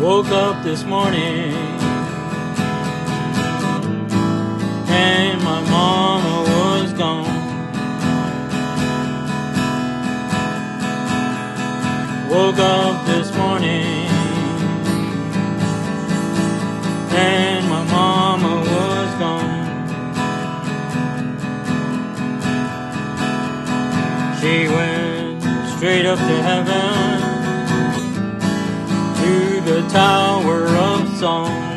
Woke up this morning and my mama was gone. Woke up this morning and my mama was gone. She went straight up to heaven, to the Tower of Song.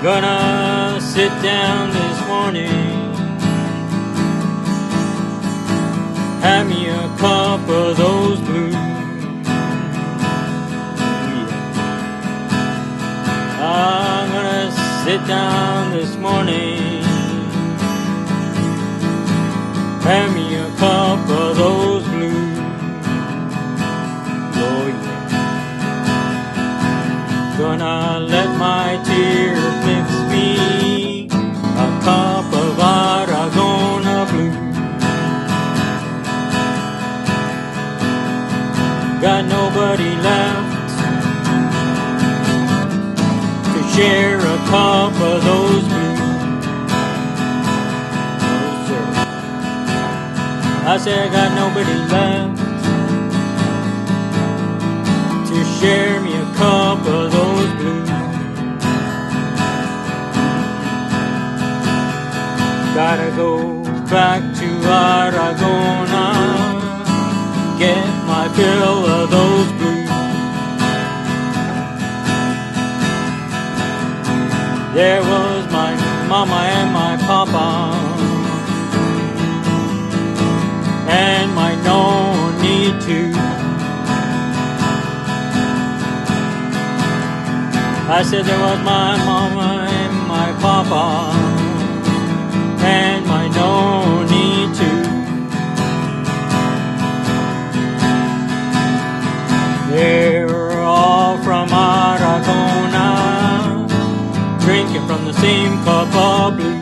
Gonna sit down this morning, have me a cup of those blues. I'm gonna sit down this morning, have me a cup of those blues. Oh yeah. Gonna let my tears mix me a cup of Aragona blue. Got nobody left to share a cup of those blues. No sir, I said I got nobody left to share me a cup of those blues. Gotta go back to Aragona, get my fill of those blues. There was my mama and my papa, and my no need to. I said there was my mama and my papa, and my no need to. They're all from Aragona, drinking from the same cup of blue.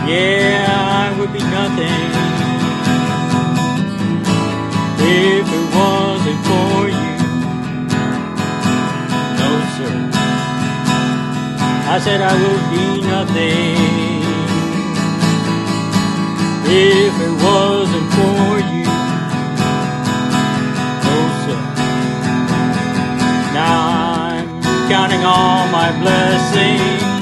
Yeah, I would be nothing if it wasn't for you. No, sir. I said I would be nothing if it wasn't for you. No, sir. Now I'm counting all my blessings,